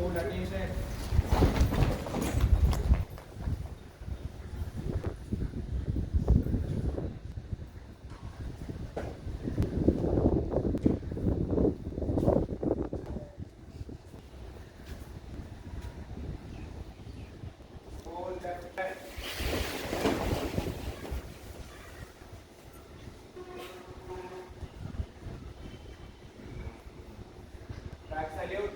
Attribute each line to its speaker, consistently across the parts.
Speaker 1: Full attention. Full left. Back salute.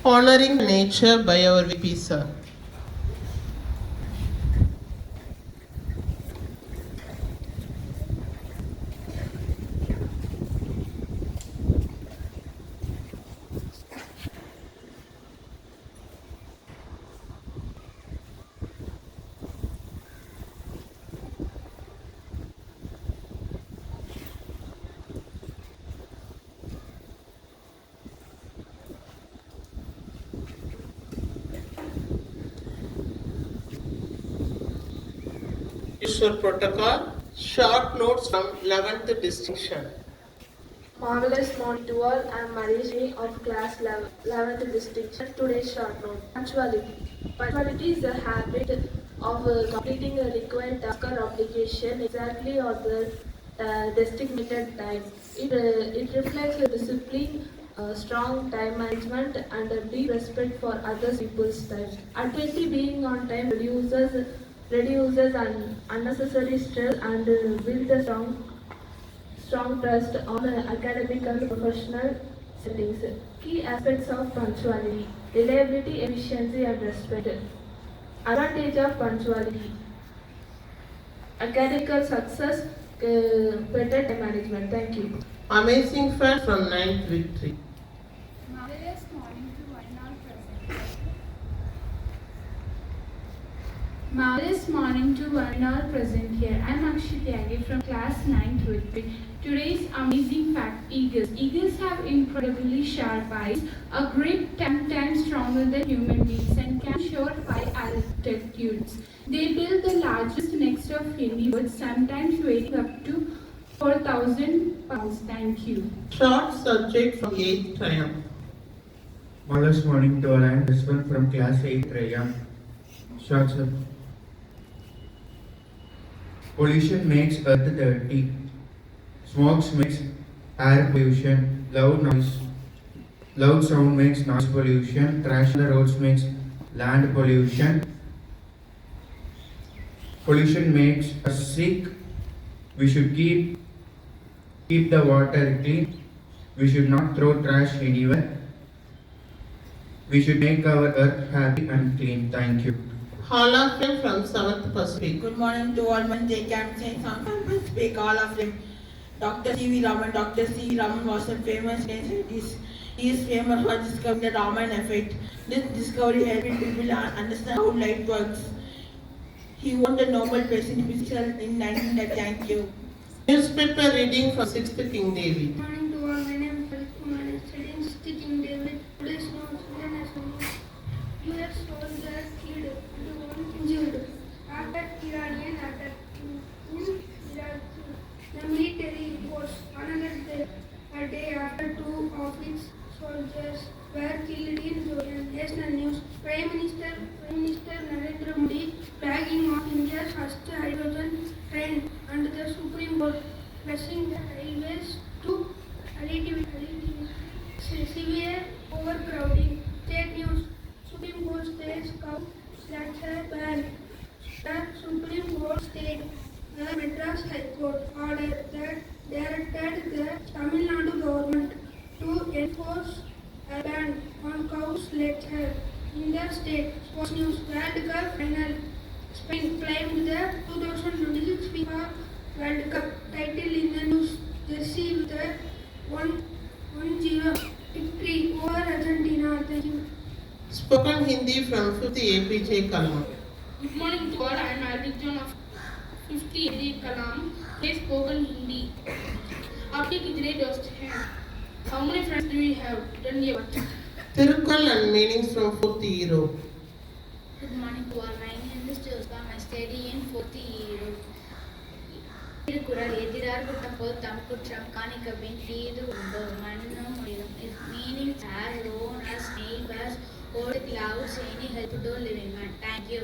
Speaker 2: Honoring nature by our VP sir. Usual protocol, short notes from 11th distinction.
Speaker 3: Marvelous morning to all. I am Marishni of class 11th distinction. Today's short note. Punctuality. Punctuality is the habit of completing a required task or obligation exactly on the designated time. It reflects a discipline, strong time management, and a deep respect for other people's time. Ultimately, being on time reduces unnecessary stress and builds a strong trust on academic and professional settings. Key aspects of punctuality: reliability, efficiency, and respect. Advantage of punctuality: academic success, better time management. Thank you.
Speaker 2: Amazing fact from 9th victory.
Speaker 4: Marvelous morning to one all present. Marvelous morning to one all present here. I am Akshit Tyagi from class 9th with Today's amazing fact: eagles. Eagles have incredibly sharp eyes, a grip 10 times stronger than human beings, and can soar high altitudes. They build the largest nest of any bird, sometimes weighing up to 4,000 pounds. Thank you.
Speaker 2: Short subject from 8th triumph.
Speaker 5: Marvelous morning to all. I am Rizwan from class 8 Raya. Short sub. Pollution makes earth dirty. Smoke makes air pollution. Loud sound makes noise pollution. Trash on the roads makes land pollution. Pollution makes us sick. We should keep the water clean. We should not throw trash anywhere. We should make our earth happy and clean. Thank you.
Speaker 2: Hall of Fame from 7th Pacific.
Speaker 6: Good morning to all. One J. Camp Saint Sam speak all of them. Dr. C.V. Raman. Dr. C. Raman was a famous scientist. He is famous for discovering the Raman effect. This discovery helped people understand how light works. He won the Nobel Prize in Physics in 1990. Thank you.
Speaker 2: Newspaper reading from 6th King David.
Speaker 7: Morning to all. My name is Farid Kumar. I study in King David. Today's notes written as follows. US soldiers killed and one injured after Iranian attack in Iraq. The military reports another day, a day after two of its soldiers were killed in Jordan. National news. Prime Minister Narendra Modi bragging on India's first hydrogen train and the Supreme Court pressing the railways to alleviate severe overcrowding. State news. Supreme Court states cow slaughter ban. The Supreme Court states the Madras High Court order that directed the Tamil Nadu government to enforce a ban on cow slaughter in the state. Sports news. World Cup final. Spain claimed the 2026 FIFA World Cup title in the news jersey with a 1-0 victory over Argentina. Thank you.
Speaker 2: Spoken Hindi from 5th APJ Kalama.
Speaker 8: Good morning to all. I am Arabic John of 50 AD Kalam. Today spoken Hindi. आपके कितने दोस्त हैं? How many friends do you have? धन्यवाद.
Speaker 2: Tirukal and meanings from 4th Europe.
Speaker 9: Good morning to all. My name is Joseph. I study in 4th year. Thirukkural எதிரார் குற்றம் போல் தம் குற்றம் காணிக்கபின் தீது உண்டோ மண்ணும் முடியும். Its meaning as own as neighbors hold clouds any help to living man. Thank you.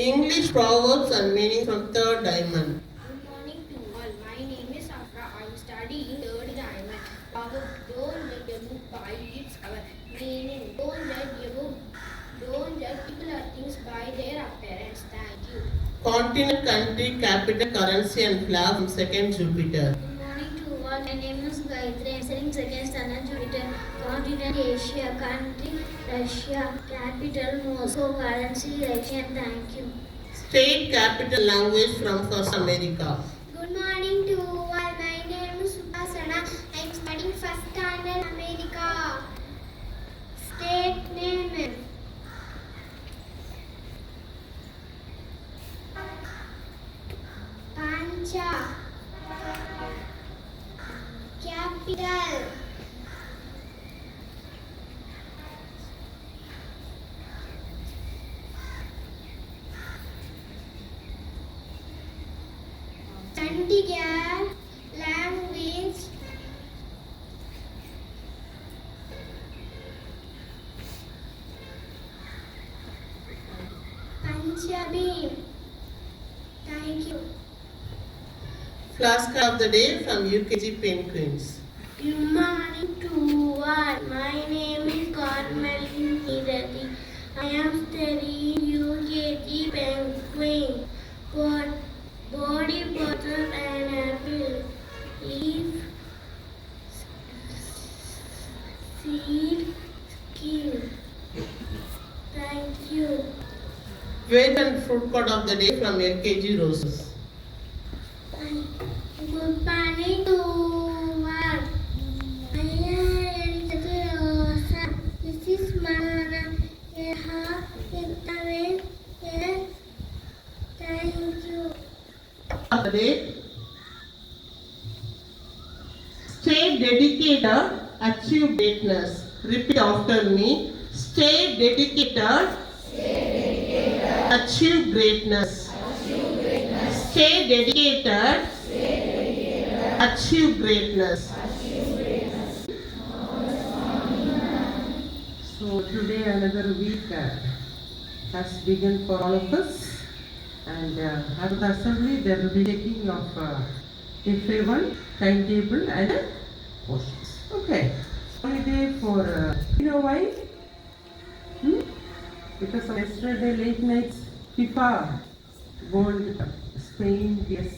Speaker 2: English proverbs and meaning from third diamond.
Speaker 7: Good morning to all. My name is Afra. I am studying third diamond. Don't judge a book by its cover. Meaning, don't judge people or things by their appearance. Thank you.
Speaker 2: Continent, country, capital, currency and flag from second Jupiter.
Speaker 7: Good morning to all. My name is Gayatri. I am studying second standard Jupiter. Continent Asia. Country Russia. Capital Moscow. Currency Russian. Thank you.
Speaker 2: State, capital, language from first America.
Speaker 7: Good morning to all. My name is Upasana. I am studying first standard America. State name. Pancha. Capital. Chandigarh. Language. Punjabi. Thank you.
Speaker 2: Flask of the day from UKG Penguins.
Speaker 7: Good morning to all. My name is Carmelin Nirati. I am studying UKG Penguin. Body, bottle and apple. Leaf, seed, skin. Thank you.
Speaker 2: Veg and fruit pot of the day from LKG Roses.
Speaker 7: Good morning to all. I am Rosa. This is Mana. Thank you.
Speaker 2: Of the day. Stay dedicated, achieve greatness. Repeat after me. Stay dedicated, achieve greatness. Stay dedicated, achieve greatness.
Speaker 10: So today another week has begun for all of us, and after the assembly there will be taking of FA1 timetable and portions. Okay, holiday for you know why? Because of yesterday late nights FIFA World Cup, Spain vs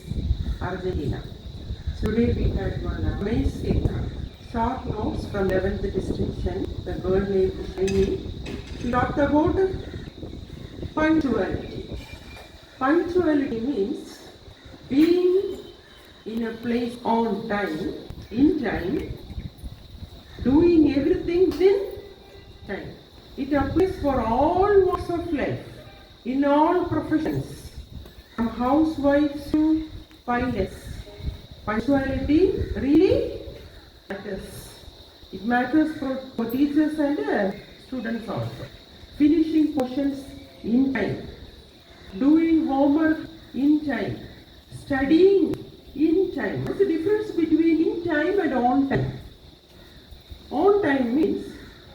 Speaker 10: Argentina. Today we had one amazing short notes from 11th distinction. The girl named Shani. She talked about punctuality. Punctuality means being in a place on time, in time, doing everything within time. It applies for all walks of life, in all professions, from housewives to pilots. Punctuality really matters. It matters for teachers and students also. Finishing portions in time, doing homework in time, studying in time. What's the difference between in time and on time? On time means,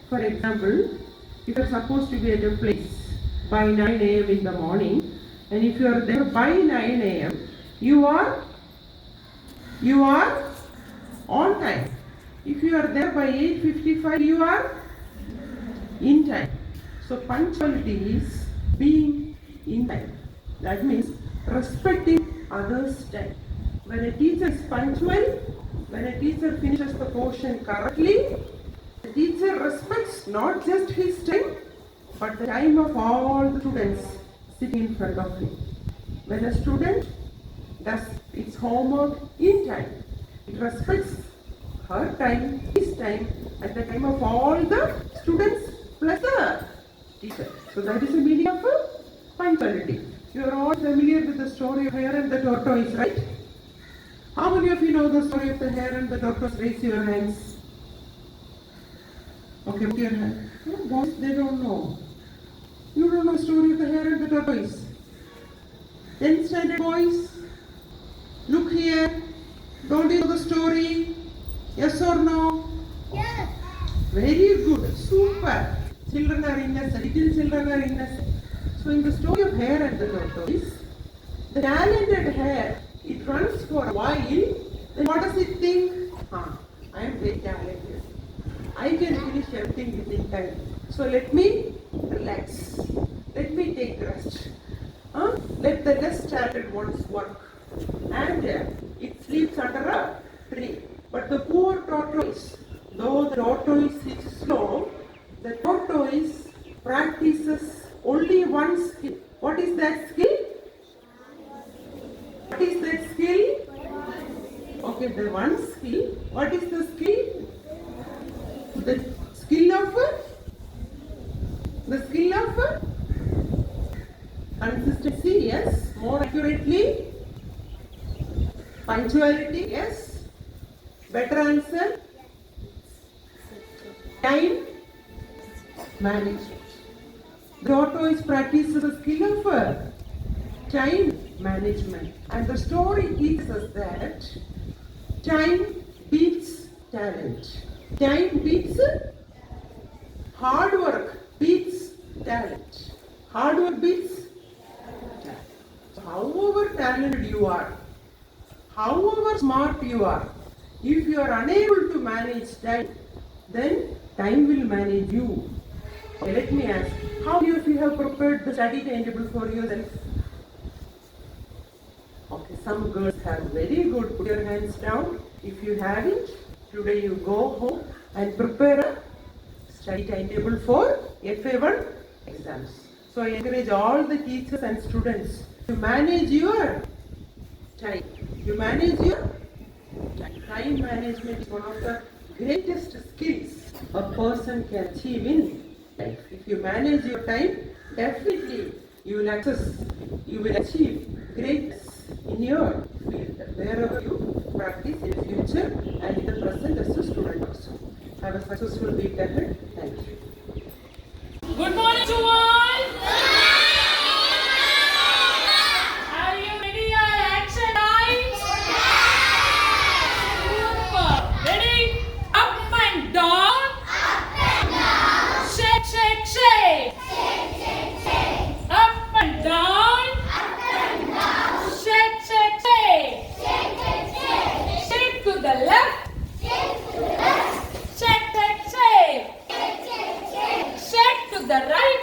Speaker 10: for example, if you are supposed to be at a place by 9 a.m. in the morning, and if you are there by 9 a.m., you are on time. If you are there by 8:55, you are in time. So punctuality is being in time. That means respecting others' time. When a teacher is punctual, when a teacher finishes the portion correctly, the teacher respects not just his time, but the time of all the students sitting in front of him. When a student does its homework in time, it respects her time, his time, at the time of all the students plus the teacher. So that is the meaning of punctuality. You are all familiar with the story of hare and the tortoise, right? How many of you know the story of the hare and the tortoise? Raise your hands. Okay, put your hand. No, boys, they don't know. You don't know the story of the hare and the tortoise. 10th standard boys, look here. Don't you know the story? Yes or no?
Speaker 7: Yes.
Speaker 10: Very good. Super. Children are innocent. Little children are innocent. So in the story of hare and the tortoise, the talented hare, it runs for a while. Then what does it think? I am very talented. I can finish everything within time. So let me relax. Let me take rest. Let the less talented ones work. And it sleeps under a tree. But the poor tortoise, though the tortoise is slow, the tortoise practices only one skill. What is that skill? What is that skill? Okay, the one skill. What is the skill? The skill of consistency, yes. More accurately, punctuality, yes. Better answer, time management. The tortoise practices the skill of time management. And the story teaches us that time beats talent. Time beats hard work, beats talent. Hard work beats talent. So however talented you are, however smart you are, if you are unable to manage time, then time will manage you. Okay, let me ask, how many of you have prepared the study timetable for yourself? Okay, some girls have very good. Put your hands down. If you haven't, today you go home and prepare a study timetable for FA1 exams. So I encourage all the teachers and students to manage your time. You manage your time. Time management is one of the greatest skills a person can achieve in life. If you manage your time, definitely you will achieve greatness in your field, wherever you practice in the future and in the present as a student also. Have a successful week ahead. Thank you.
Speaker 11: Good morning to all. Are you ready? Our action times. Super. Ready? Up and down. Shake, shake, shake. Up and down. Shake, shake, shake. Shake to the left. Shake, shake, shake. Shake to the right.